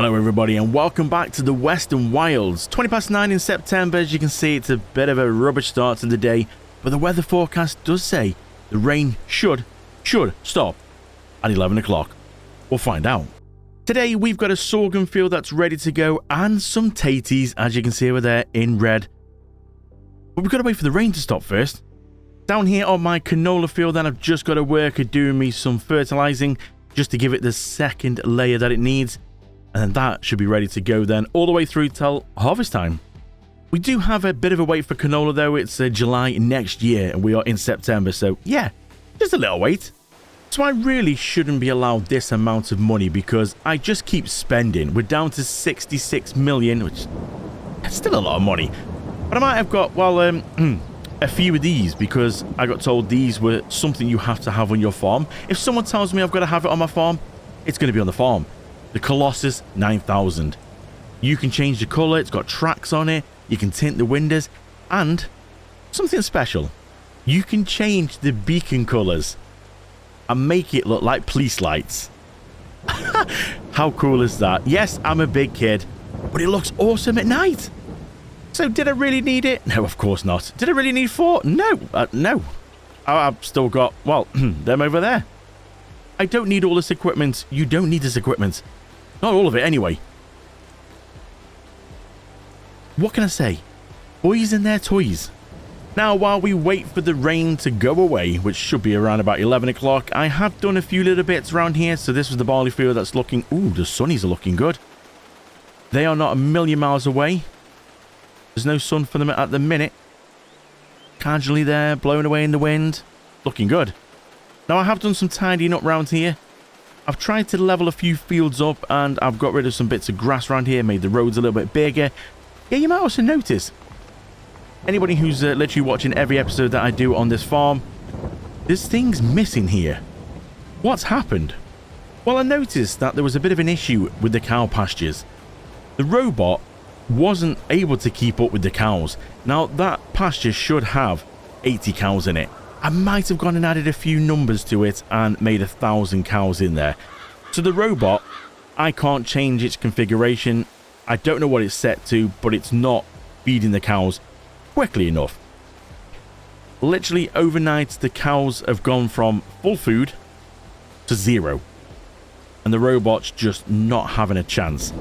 Hello everybody and welcome back to the Western Wilds. 20 past 9 in September. As you can see, it's a bit of a rubbish start to the day, but the weather forecast does say the rain should stop at 11 o'clock. We'll find out. Today we've got a sorghum field that's ready to go and some taties, as you can see over there in red. But we've got to wait for the rain to stop first. Down here on my canola field, then I've just got to work at doing me some fertilizing just to give it the second layer that it needs. And then that should be ready to go then all the way through till harvest time. We do have a bit of a wait for canola though. It's July next year and we are in September. So yeah, just a little wait. So I really shouldn't be allowed this amount of money because I just keep spending. We're down to 66 million, which is still a lot of money. But I might have got, well, a few of these because I got told these were something you have to have on your farm. If someone tells me I've got to have it on my farm, it's going to be on the farm. The Colossus 9000. You can change the colour, it's got tracks on it, you can tint the windows, and something special. You can change the beacon colours and make it look like police lights. How cool is that? Yes, I'm a big kid, but it looks awesome at night. So did I really need it? No, of course not. Did I really need 4? No, no. I've still got, well, them over there. I don't need all this equipment. You don't need this equipment. Not all of it, anyway. What can I say? Boys and their toys. Now, while we wait for the rain to go away, which should be around about 11 o'clock, I have done a few little bits around here. So this was the barley field that's looking... Ooh, the sunnies are looking good. They are not a million miles away. There's no sun for them at the minute. Casually there, blowing away in the wind. Looking good. Now, I have done some tidying up around here. I've tried to level a few fields up and I've got rid of some bits of grass around here, made the roads a little bit bigger. Yeah, you might also notice, anybody who's literally watching every episode that I do on this farm, there's things missing here. What's happened? Well, I noticed that there was a bit of an issue with the cow pastures. The robot wasn't able to keep up with the cows. Now, that pasture should have 80 cows in it. I might have gone and added a few numbers to it and made 1,000 cows in there. So the robot, I can't change its configuration. I don't know what it's set to, but it's not feeding the cows quickly enough. Literally overnight, the cows have gone from full food to 0. And the robot's just not having a chance.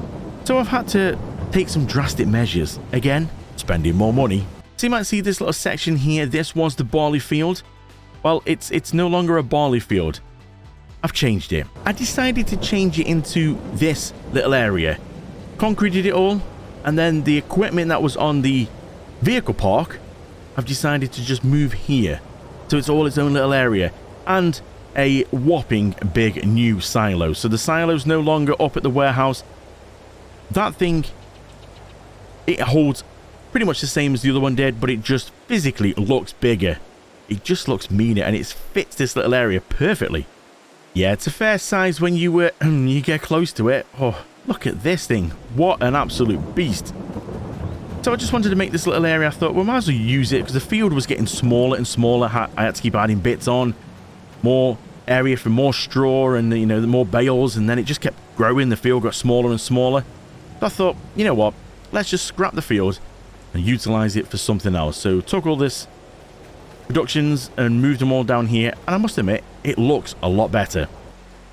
So I've had to take some drastic measures. Again, spending more money. So you might see this little section here. This was the barley field. Well, it's no longer a barley field. I've changed it. I decided to change it into this little area. Concreted it all. And then the equipment that was on the vehicle park, I've decided to just move here. So it's all its own little area. And a whopping big new silo. So the silo's no longer up at the warehouse. That thing, it holds pretty much the same as the other one did, but it just physically looks bigger. It just looks meaner and it fits this little area perfectly. Yeah, it's a fair size when you you get close to it. Oh, look at this thing. What an absolute beast. So I just wanted to make this little area. I thought, well, might as well use it because the field was getting smaller and smaller. I had to keep adding bits on. More area for more straw and, you know, the more bales. And then it just kept growing. The field got smaller and smaller. So I thought, you know what? Let's just scrap the field and utilize it for something else. So took all this productions and moved them all down here, and I must admit it looks a lot better.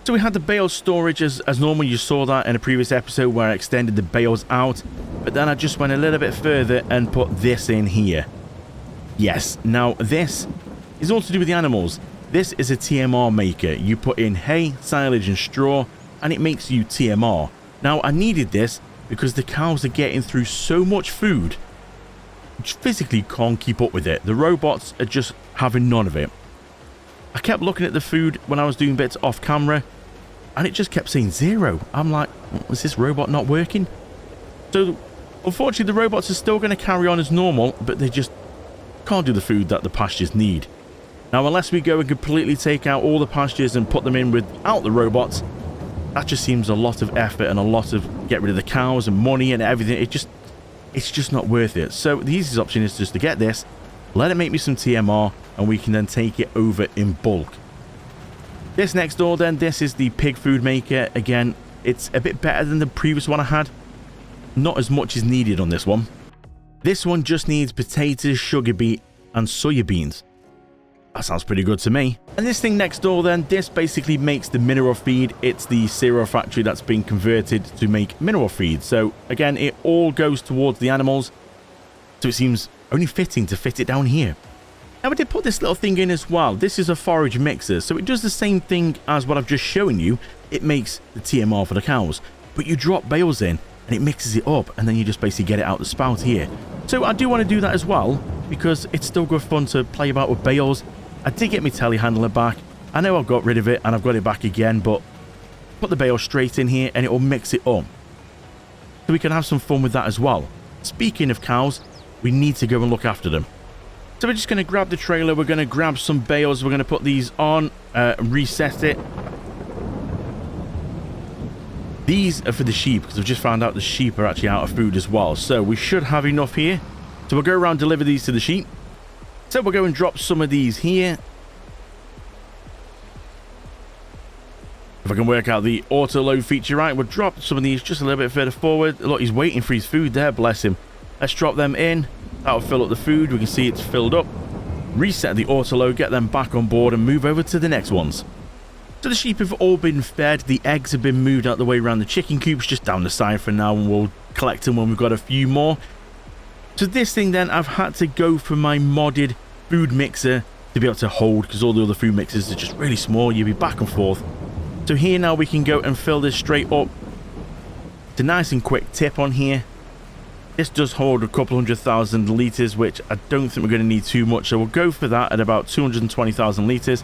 So we had the bale storage as normal. You saw that in a previous episode where I extended the bales out, but then I just went a little bit further and put this in here. Yes, now this is all to do with the animals. This is a TMR maker. You put in hay, silage and straw and it makes you TMR. Now I needed this because the cows are getting through so much food, which physically can't keep up with it. The robots are just having none of it. I kept looking at the food when I was doing bits off camera, and it just kept saying 0. I'm like, is this robot not working? So, unfortunately, the robots are still going to carry on as normal, but they just can't do the food that the pastures need. Now, unless we go and completely take out all the pastures and put them in without the robots, that just seems a lot of effort and a lot of get rid of the cows and money and everything. It's just not worth it. So the easiest option is just to get this, let it make me some TMR, and we can then take it over in bulk. This next door then, this is the pig food maker. Again, It's a bit better than the previous one I had. Not as much is needed on this one. This one just needs potatoes, sugar beet, and soya beans. That sounds pretty good to me. And this thing next door then, this basically makes the mineral feed. It's the cereal factory that's been converted to make mineral feed. So again, it all goes towards the animals. So it seems only fitting to fit it down here. Now I did put this little thing in as well. This is a forage mixer. So it does the same thing as what I've just shown you. It makes the TMR for the cows. But you drop bales in and it mixes it up. And then you just basically get it out the spout here. So I do want to do that as well, because it's still good fun to play about with bales. I did get my telehandler back. I know I've got rid of it and I've got it back again, but put the bale straight in here and it will mix it up. So we can have some fun with that as well. Speaking of cows, we need to go and look after them. So we're just going to grab the trailer, we're going to grab some bales, we're going to put these on, reset it. These are for the sheep, because I've just found out the sheep are actually out of food as well. So we should have enough here. So we'll go around and deliver these to the sheep. So we'll go and drop some of these here. If I can work out the auto load feature right, we'll drop some of these just a little bit further forward. Look, he's waiting for his food there, bless him. Let's drop them in. That'll fill up the food. We can see it's filled up. Reset the auto load, get them back on board and move over to the next ones. So the sheep have all been fed. The eggs have been moved out the way around the chicken coops, just down the side for now, and we'll collect them when we've got a few more. So this thing then, I've had to go for my modded food mixer to be able to hold, because all the other food mixers are just really small. You'll be back and forth. So here now we can go and fill this straight up. It's a nice and quick tip on here. This does hold a couple 100,000 litres, which I don't think we're going to need too much. So we'll go for that at about 220,000 litres.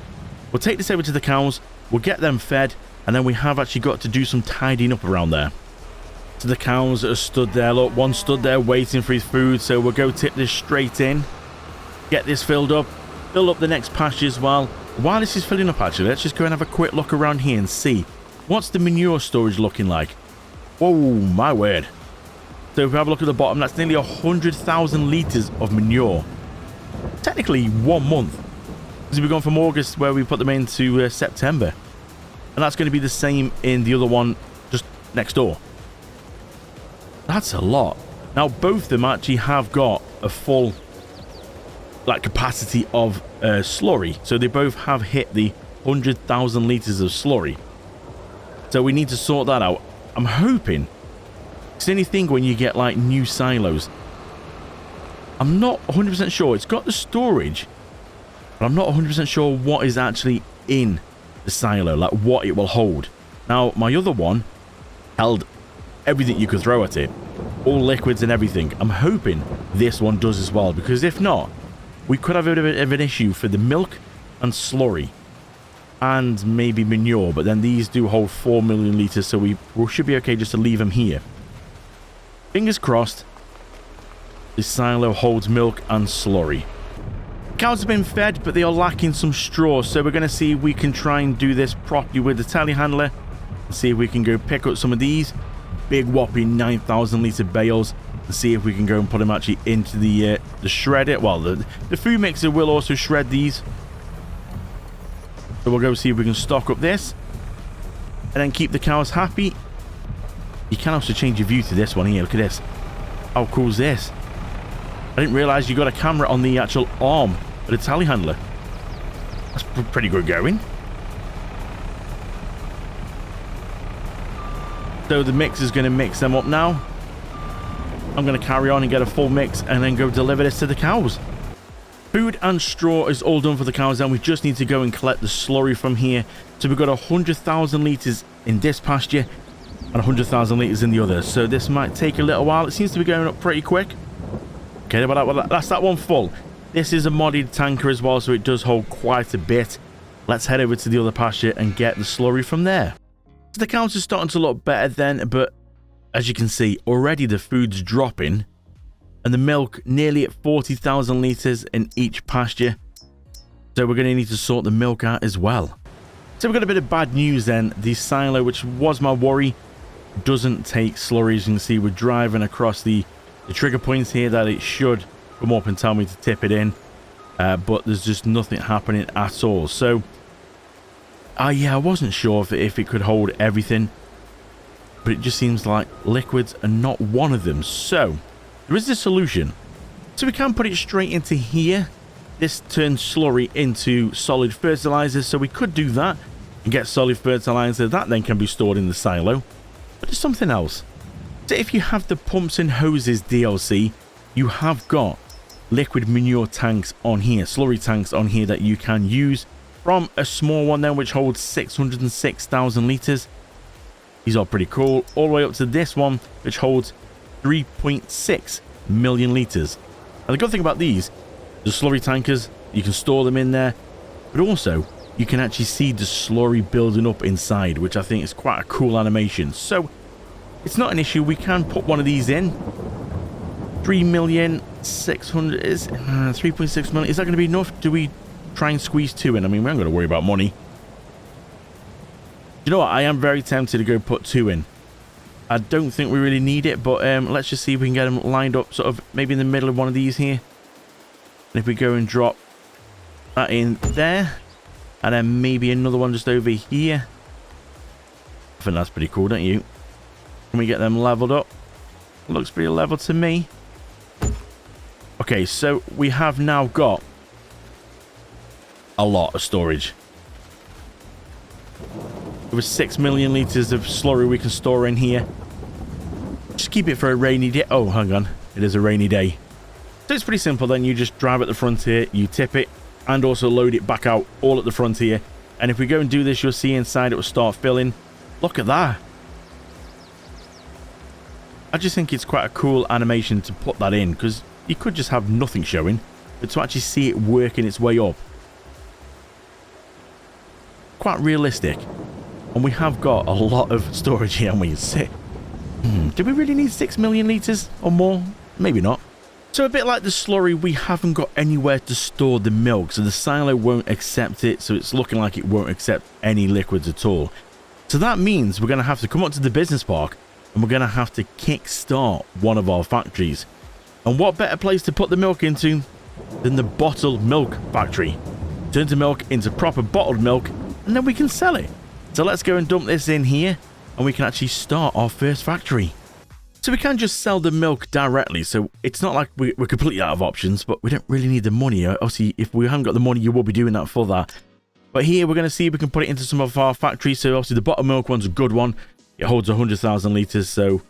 We'll take this over to the cows. We'll get them fed. And then we have actually got to do some tidying up around there. So the cows are stood there. Look, one stood there waiting for his food. So we'll go tip this straight in. Get this filled up. Fill up the next pasture as well. While this is filling up, actually, let's just go and have a quick look around here and see. What's the manure storage looking like? Whoa, my word. So if we have a look at the bottom, that's nearly 100,000 litres of manure. Technically 1 month. Because we've gone from August, where we put them into September. And that's going to be the same in the other one just next door. That's a lot. Now, both of them actually have got a full capacity of slurry. So they both have hit the 100,000 litres of slurry. So we need to sort that out. I'm hoping. It's the only thing when you get like new silos. I'm not 100% sure. It's got the storage, but I'm not 100% sure what is actually in the silo, like what it will hold. Now, my other one held everything you could throw at it, all liquids and everything. I'm hoping this one does as well, because if not, we could have a bit of an issue for the milk and slurry and maybe manure. But then these do hold 4 million litres, so we should be okay just to leave them here. Fingers crossed, this silo holds milk and slurry. Cows have been fed, but they are lacking some straw, so we're going to see if we can try and do this properly with the telehandler. See if we can go pick up some of these big whopping 9,000 litre bales and see if we can go and put them actually into the shredder. Well, the food mixer will also shred these. So we'll go see if we can stock up this and then keep the cows happy. You can also change your view to this one here. Look at this. How cool is this? I didn't realise you got a camera on the actual arm of the telehandler. That's pretty good going. So the mix is going to mix them up now. I'm going to carry on and get a full mix and then go deliver this to the cows. Food and straw is all done for the cows, and we just need to go and collect the slurry from here. So we've got 100,000 litres in this pasture and 100,000 litres in the other. So this might take a little while. It seems to be going up pretty quick. Okay, well, that's that one full. This is a modded tanker as well, so it does hold quite a bit. Let's head over to the other pasture and get the slurry from there. So the cows are starting to look better then, but as you can see, already the food's dropping. And the milk nearly at 40,000 litres in each pasture. So we're going to need to sort the milk out as well. So we've got a bit of bad news then. The silo, which was my worry, doesn't take slurry. As you can see, we're driving across the trigger points here that it should come up and tell me to tip it in. But there's just nothing happening at all. So, yeah, I wasn't sure if it could hold everything. but it just seems like liquids are not one of them. So there is a solution. So we can put it straight into here. This turns slurry into solid fertilizer, so we could do that and get solid fertilizer. That then can be stored in the silo. But there's something else. So if you have the pumps and hoses DLC, you have got liquid manure tanks on here, slurry tanks on here that you can use, from a small one then which holds 606,000 litres. These are pretty cool, all the way up to this one which holds 3.6 million litres. And the good thing about these, the slurry tankers, you can store them in there, but also you can actually see the slurry building up inside, which I think is quite a cool animation. So it's not an issue. We can put one of these in. 3,600,000 is 3.6 million. Is that going to be enough? Do we try and squeeze 2 in? I mean, we aren't going to worry about money. You know what? I am very tempted to go put 2 in. I don't think we really need it, but let's just see if we can get them lined up sort of maybe in the middle of one of these here. And if we go and drop that in there, and then maybe another one just over here. I think that's pretty cool, don't you? Can we get them leveled up? Looks pretty level to me. Okay, so we have now got a lot of storage. There was 6 million litres of slurry we can store in here. Just keep it for a rainy day. Oh, hang on. It is a rainy day. So it's pretty simple then. You just drive at the front here, you tip it, and also load it back out all at the front here. And if we go and do this, you'll see inside it will start filling. Look at that. I just think it's quite a cool animation to put that in, because you could just have nothing showing, but to actually see it working its way up. Quite realistic. And we have got a lot of storage here, and we sit. Do we really need 6 million litres or more? Maybe not. So a bit like the slurry, we haven't got anywhere to store the milk, so the silo won't accept it, so it's looking like it won't accept any liquids at all. So that means we're going to have to come up to the business park, and we're going to have to kickstart one of our factories. And what better place to put the milk into than the bottled milk factory? Turn the milk into proper bottled milk, and then we can sell it. So let's go and dump this in here, and we can actually start our first factory. So we can just sell the milk directly, so it's not like we're completely out of options, but we don't really need the money. Obviously, if we haven't got the money, you will be doing that for that. But here, we're going to see if we can put it into some of our factories. So obviously, the bottled milk one's a good one. It holds 100,000 litres, so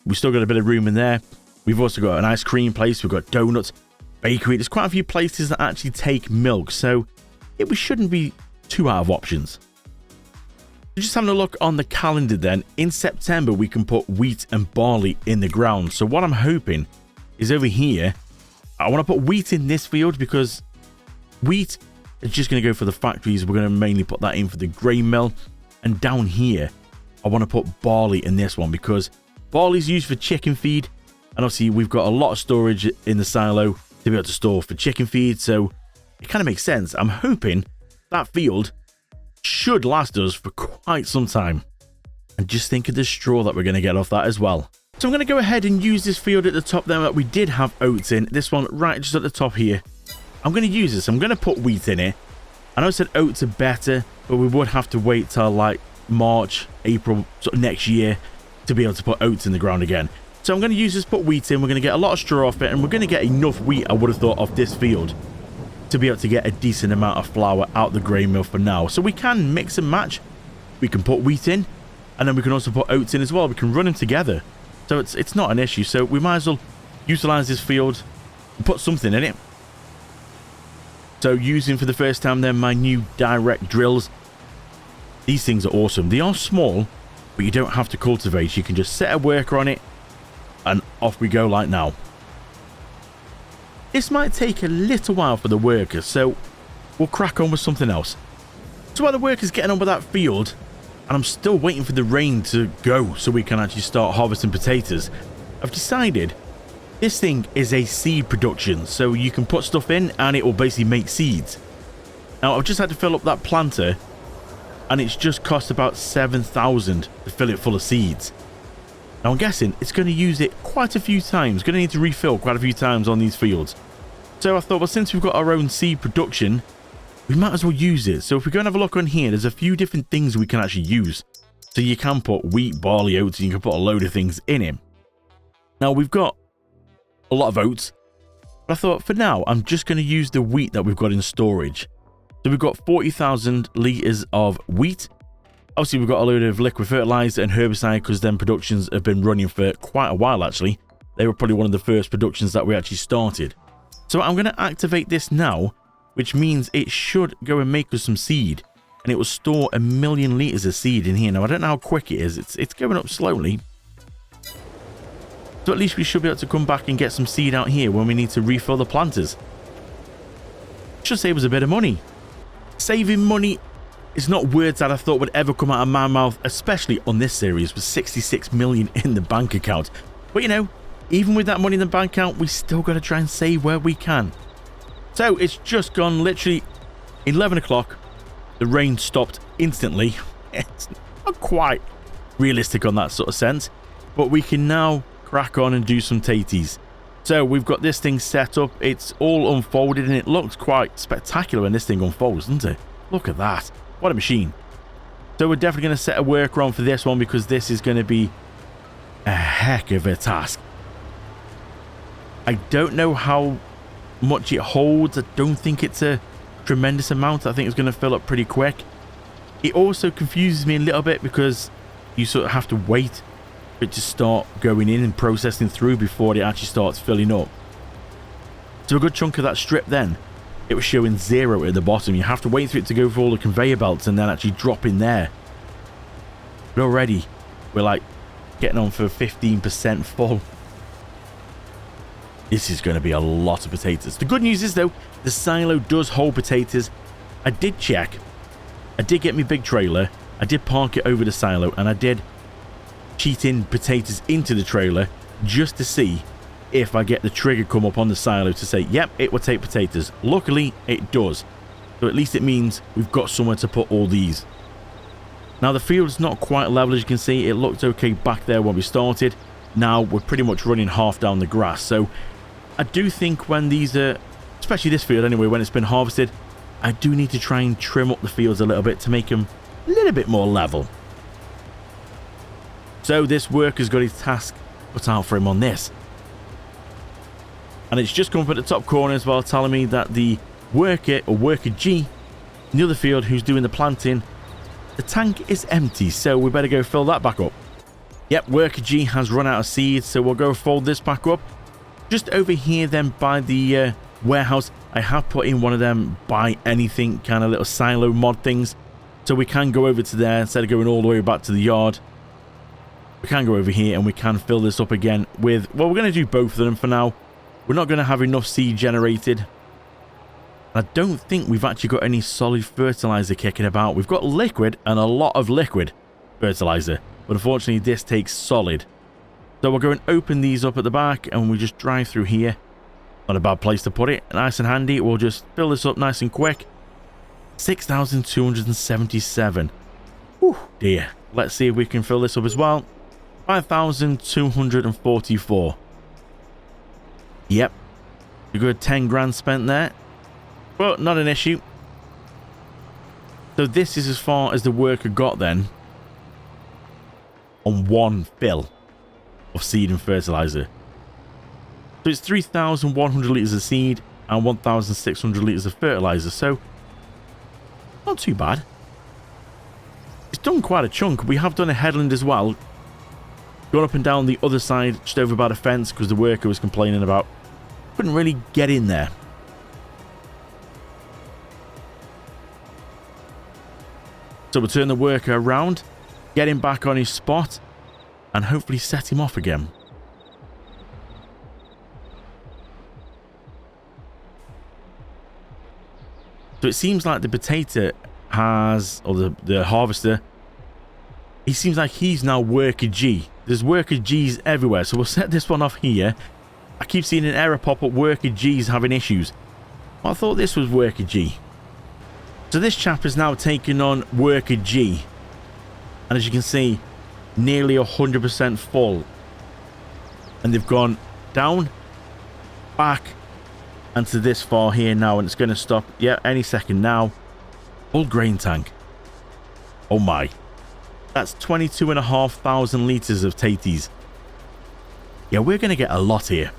we've still got a bit of room in there. We've also got an ice cream place. We've got donuts, bakery. There's quite a few places that actually take milk, so we shouldn't be too out of options. Just having a look on the calendar then, in September we can put wheat and barley in the ground. So what I'm hoping is over here, I want to put wheat in this field because wheat is just going to go for the factories. We're going to mainly put that in for the grain mill. And down here, I want to put barley in this one because barley is used for chicken feed. And obviously we've got a lot of storage in the silo to be able to store for chicken feed. So it kind of makes sense. I'm hoping that field should last us for quite some time. And just think of the straw that we're going to get off that as well. So I'm going to go ahead and use this field at the top there that we did have oats in. This one right just at the top here. I'm going to use this. I'm going to put wheat in it. I know I said oats are better, but we would have to wait till like March, April, sort of next year to be able to put oats in the ground again. So I'm going to use this, put wheat in. We're going to get a lot of straw off it, and we're going to get enough wheat, I would have thought, off this field to be able to get a decent amount of flour out the grain mill for now. So we can mix and match. We can put wheat in, and then we can also put oats in as well. We can run them together. So it's not an issue. So we might as well utilize this field and put something in it. So using for the first time then my new direct drills. These things are awesome. They are small, but you don't have to cultivate. You can just set a worker on it, and off we go like now. This might take a little while for the workers, so we'll crack on with something else. So while the workers getting on with that field, and I'm still waiting for the rain to go so we can actually start harvesting potatoes, I've decided this thing is a seed production, so you can put stuff in and it will basically make seeds. Now I've just had to fill up that planter, and it's just cost about 7,000 to fill it full of seeds. Now I'm guessing it's going to use it quite a few times. Going to need to refill quite a few times on these fields. So I thought, well, since we've got our own seed production, we might as well use it. So if we go and have a look on here, there's a few different things we can actually use. So you can put wheat, barley, oats, and you can put a load of things in it. Now, we've got a lot of oats, but I thought for now, I'm just going to use the wheat that we've got in storage. So we've got 40,000 litres of wheat. Obviously, we've got a load of liquid fertilizer and herbicide because them productions have been running for quite a while, actually. They were probably one of the first productions that we actually started. So I'm going to activate this now, which means it should go and make us some seed. And it will store 1 million litres of seed in here. Now, I don't know how quick it is. It's going up slowly. So at least we should be able to come back and get some seed out here when we need to refill the planters. Should save us a bit of money. Saving money is not words that I thought would ever come out of my mouth, especially on this series with 66 million in the bank account. But you know, even with that money in the bank account, we still got to try and save where we can. So it's just gone literally 11 o'clock. The rain stopped instantly. It's not quite realistic on that sort of sense, but we can now crack on and do some taties. So we've got this thing set up. It's all unfolded and it looks quite spectacular when this thing unfolds, doesn't it? Look at that. What a machine. So we're definitely going to set a worker on for this one because this is going to be a heck of a task. I don't know how much it holds. I don't think it's a tremendous amount. I think it's going to fill up pretty quick. It also confuses me a little bit because you sort of have to wait for it to start going in and processing through before it actually starts filling up. So a good chunk of that strip then, it was showing 0 at the bottom. You have to wait for it to go through all the conveyor belts and then actually drop in there. But already we're like getting on for 15% full. This is going to be a lot of potatoes. The good news is though, the silo does hold potatoes. I did check. I did get my big trailer. I did park it over the silo and I did cheat in potatoes into the trailer just to see if I get the trigger come up on the silo to say, yep, it will take potatoes. Luckily, it does. So at least it means we've got somewhere to put all these. Now, the field's not quite level, as you can see. It looked okay back there when we started. Now, we're pretty much running half down the grass. So I do think when these are, especially this field anyway, when it's been harvested, I do need to try and trim up the fields a little bit to make them a little bit more level. So this worker's got his task put out for him on this. And it's just come up at the top corner as well, telling me that the worker, or worker G, in the other field who's doing the planting, the tank is empty, so we better go fill that back up. Yep, worker G has run out of seeds, so we'll go fold this back up. Just over here then by the warehouse, I have put in one of them buy anything kind of little silo mod things. So we can go over to there instead of going all the way back to the yard. We can go over here and we can fill this up again with, well, we're going to do both of them for now. We're not going to have enough seed generated. I don't think we've actually got any solid fertilizer kicking about. We've got liquid and a lot of liquid fertilizer, but unfortunately this takes solid. So we'll go and open these up at the back and we just drive through here. Not a bad place to put it. Nice and handy. We'll just fill this up nice and quick. 6,277. Whew, dear. Let's see if we can fill this up as well. 5,244. Yep. A good 10 grand spent there. But not an issue. So this is as far as the worker got then. On one fill of seed and fertilizer. So it's 3,100 litres of seed and 1,600 litres of fertilizer. So not too bad. It's done quite a chunk. We have done a headland as well. Gone up and down the other side, just over by the fence, because the worker was complaining about couldn't really get in there. So we'll turn the worker around, get him back on his spot, and hopefully set him off again. So it seems like the potato has, or the harvester, he seems like he's now worker G. There's worker G's everywhere. So we'll set this one off here. I keep seeing an error pop up, worker G's having issues. Well, I thought this was worker G. So this chap has now taken on worker G. And as you can see, nearly 100% full. And they've gone down, back, and to this far here now. And it's going to stop, yeah, any second now. Full grain tank. Oh my. That's 22,500 litres of taties. Yeah, we're going to get a lot here.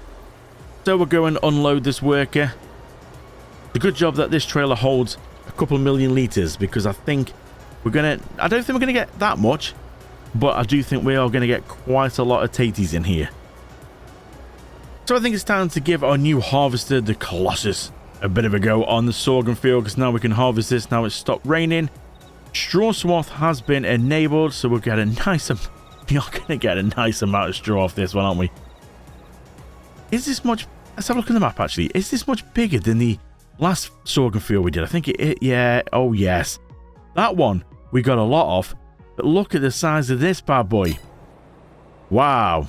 So we'll go and unload this worker. The good job that this trailer holds a couple of million litres, because I think we're going to... I don't think we're going to get that much, but I do think we are going to get quite a lot of taties in here. So I think it's time to give our new harvester, the Colossus, a bit of a go on the sorghum field, because now we can harvest this. Now it's stopped raining. Straw swath has been enabled, so we'll get a nice... We are going to get a nice amount of straw off this one, aren't we? Is this much... Let's have a look at the map, actually. Is this much bigger than the last sorghum field we did? I think it... Yeah. Oh, yes. That one we got a lot of. But look at the size of this bad boy. Wow.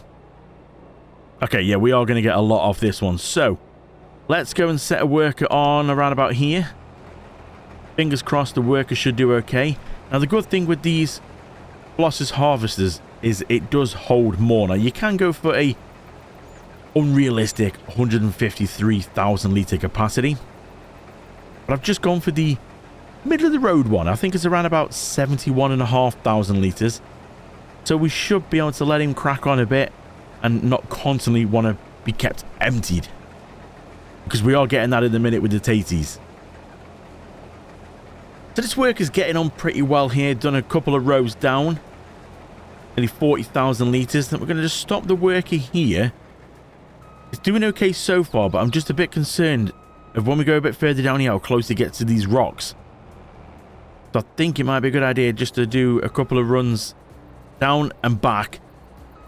Okay, yeah, we are going to get a lot off this one. So, let's go and set a worker on around about here. Fingers crossed the worker should do okay. Now, the good thing with these Colossus harvesters is it does hold more. Now, you can go for a unrealistic 153,000 litre capacity. But I've just gone for the middle of the road one. I think it's around about 71,500 litres. So we should be able to let him crack on a bit and not constantly want to be kept emptied. Because we are getting that in a minute with the taties. So this work is getting on pretty well here. Done a couple of rows down. Nearly 40,000 litres. Then we're going to just stop the worker here. It's doing okay so far, but I'm just a bit concerned of when we go a bit further down here how close it gets to these rocks. So I think it might be a good idea just to do a couple of runs down and back,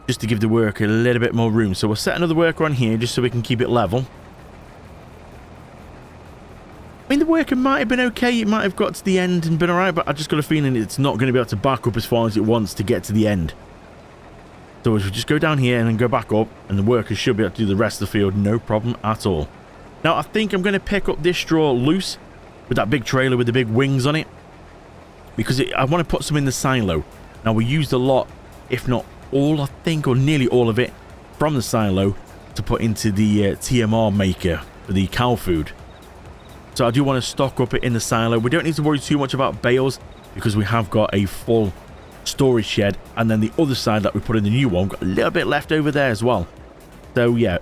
just to give the worker a little bit more room. So we'll set another worker on here just so we can keep it level. I mean, the worker might have been okay. It might have got to the end and been alright, but I just got a feeling it's not going to be able to back up as far as it wants to get to the end. So if we just go down here and then go back up, and the workers should be able to do the rest of the field, no problem at all. Now, I think I'm going to pick up this straw loose with that big trailer with the big wings on it, because I want to put some in the silo. Now, we used a lot, if not all, I think, or nearly all of it from the silo to put into the TMR maker for the cow food. So I do want to stock up it in the silo. We don't need to worry too much about bales because we have got a full storage shed, and then the other side that we put in the new one, got a little bit left over there as well. So yeah,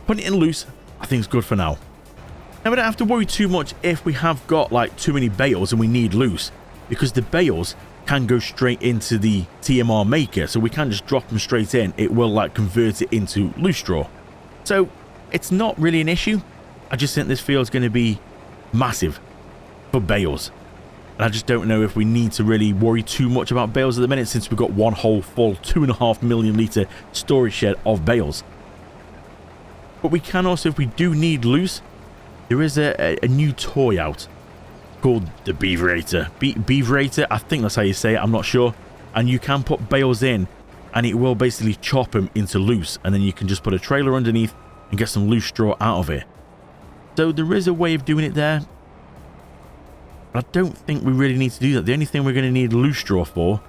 putting it in loose, I think is good for now. Now we don't have to worry too much if we have got like too many bales and we need loose, because the bales can go straight into the TMR maker, so we can just drop them straight in. It will like convert it into loose straw, so it's not really an issue. I just think this field's going to be massive for bales, and I just don't know if we need to really worry too much about bales at the minute, since we've got one whole full 2.5 million litre storage shed of bales. But we can also, if we do need loose, there is a new toy out called the Beaverator. Beaverator, I think that's how you say it, I'm not sure. And you can put bales in and it will basically chop them into loose, and then you can just put a trailer underneath and get some loose straw out of it. So there is a way of doing it there, but I don't think we really need to do that. The only thing we're going to need loose straw for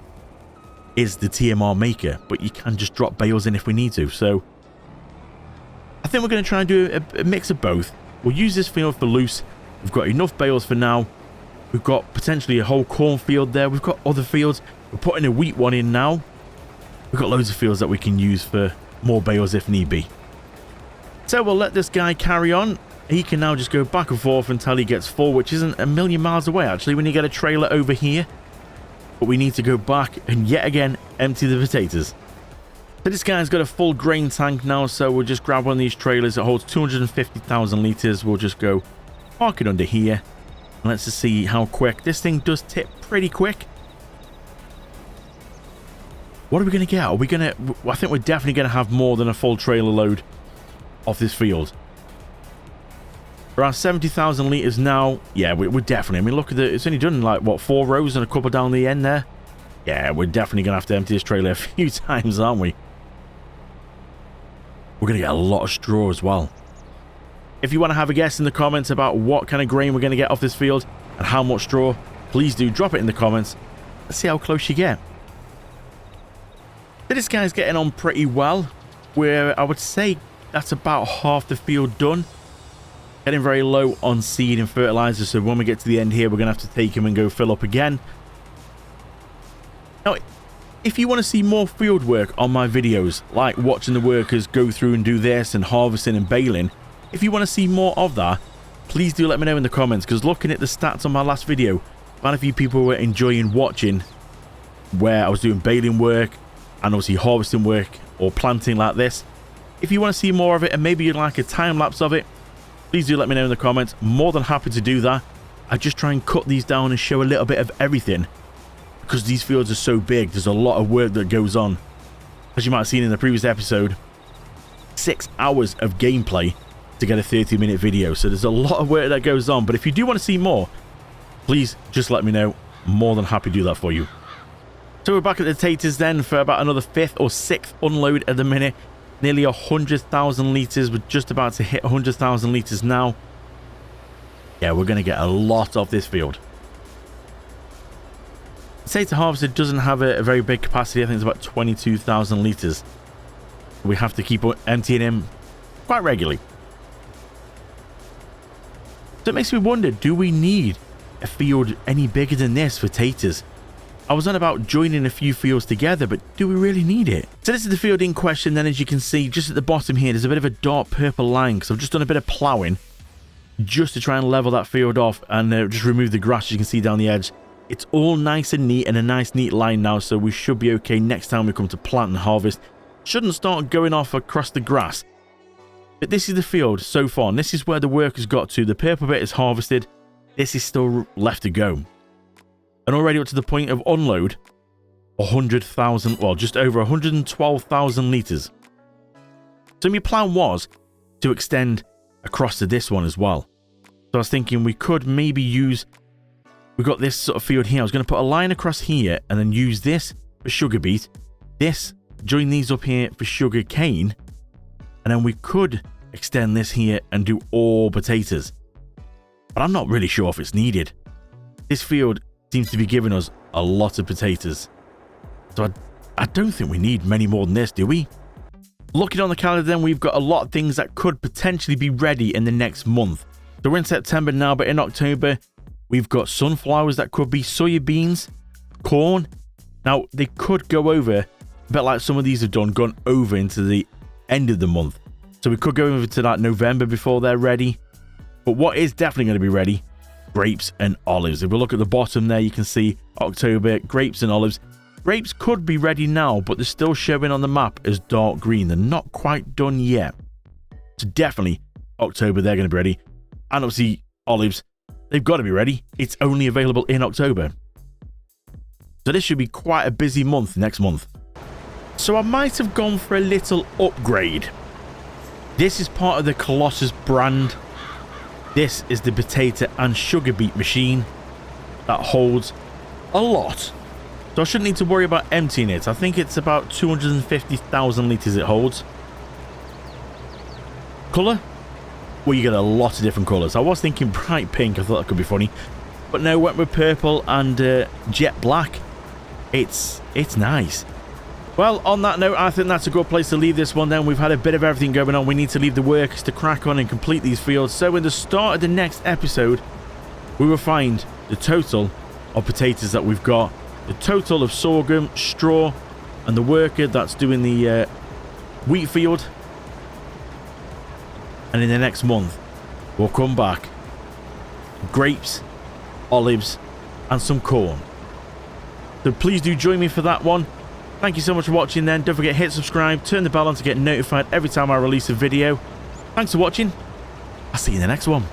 is the TMR maker, but you can just drop bales in if we need to. So I think we're going to try and do a mix of both. We'll use this field for loose. We've got enough bales for now. We've got potentially a whole cornfield there. We've got other fields. We're putting a wheat one in now. We've got loads of fields that we can use for more bales if need be. So we'll let this guy carry on. He can now just go back and forth until he gets full, which isn't a million miles away actually when you get a trailer over here. But we need to go back and yet again empty the potatoes. So this guy's got a full grain tank now, so we'll just grab one of these trailers. It holds 250,000 litres. We'll just go park it under here. And let's just see how quick. This thing does tip pretty quick. What are we going to get? Are we going to... I think we're definitely going to have more than a full trailer load off this field. Around 70,000 litres now. Yeah, we're definitely... I mean, look at the... It's only done like, what, 4 rows and a couple down the end there. Yeah, we're definitely going to have to empty this trailer a few times, aren't we? We're going to get a lot of straw as well. If you want to have a guess in the comments about what kind of grain we're going to get off this field and how much straw, please do drop it in the comments. Let's see how close you get. So this guy's getting on pretty well. Where I would say that's about half the field done. Getting very low on seed and fertilizer, so when we get to the end here, we're going to have to take him and go fill up again. Now, If you want to see more field work on my videos, like watching the workers go through and do this and harvesting and baling, if you want to see more of that, please do let me know in the comments, because looking at the stats on my last video, quite a few people were enjoying watching where I was doing baling work and obviously harvesting work or planting like this. If you want to see more of it and maybe you'd like a time lapse of it, please do let me know in the comments. More than happy to do that. I just try and cut these down and show a little bit of everything, because these fields are so big. There's a lot of work that goes on. As you might have seen in the previous episode, 6 hours of gameplay to get a 30-minute video. So there's a lot of work that goes on. But if you do want to see more, please just let me know. More than happy to do that for you. So we're back at the taters then for about another 5th or 6th unload at the minute. Nearly 100,000 litres. We're just about to hit 100,000 litres now. Yeah, we're going to get a lot off this field. The tater harvester doesn't have a very big capacity. I think it's about 22,000 litres. We have to keep emptying him quite regularly. So it makes me wonder, do we need a field any bigger than this for taters? I was on about joining a few fields together, but do we really need it? So this is the field in question then. As you can see, just at the bottom here, there's a bit of a dark purple line, because I've just done a bit of ploughing just to try and level that field off and just remove the grass, as you can see down the edge. It's all nice and neat and a nice neat line now, so we should be okay next time we come to plant and harvest. Shouldn't start going off across the grass. But this is the field so far, and this is where the work has got to. The purple bit is harvested. This is still left to go. And already up to the point of unload, 100,000, well, just over 112,000 litres. So my plan was to extend across to this one as well. So I was thinking we could maybe use, we've got this sort of field here. I was going to put a line across here and then use this for sugar beet. This, join these up here for sugar cane. And then we could extend this here and do all potatoes. But I'm not really sure if it's needed. This field seems to be giving us a lot of potatoes. So I don't think we need many more than this, do we? Looking on the calendar then, we've got a lot of things that could potentially be ready in the next month. So we're in September now, but in October, we've got sunflowers that could be soybeans, corn. Now, they could go over, a bit like some of these have done, gone over into the end of the month. So we could go over to that November before they're ready. But what is definitely going to be ready? Grapes and olives. If we look at the bottom there, you can see October, grapes and olives. Grapes could be ready now, but they're still showing on the map as dark green. They're not quite done yet. So definitely October, they're going to be ready. And obviously olives, they've got to be ready. It's only available in October. So this should be quite a busy month next month. So I might have gone for a little upgrade. This is part of the Colossus brand. This is the potato and sugar beet machine that holds a lot. So I shouldn't need to worry about emptying it. I think it's about 250,000 litres it holds. Colour? Well, you get a lot of different colours. I was thinking bright pink. I thought that could be funny. But no, went with purple and jet black. It's nice. Well, on that note, I think that's a good place to leave this one then. We've had a bit of everything going on. We need to leave the workers to crack on and complete these fields. So in the start of the next episode, we will find the total of potatoes that we've got, the total of sorghum, straw, and the worker that's doing the wheat field. And in the next month, we'll come back. Grapes, olives, and some corn. So please do join me for that one. Thank you so much for watching then. Don't forget, hit subscribe, turn the bell on to get notified every time I release a video. Thanks for watching. I'll see you in the next one.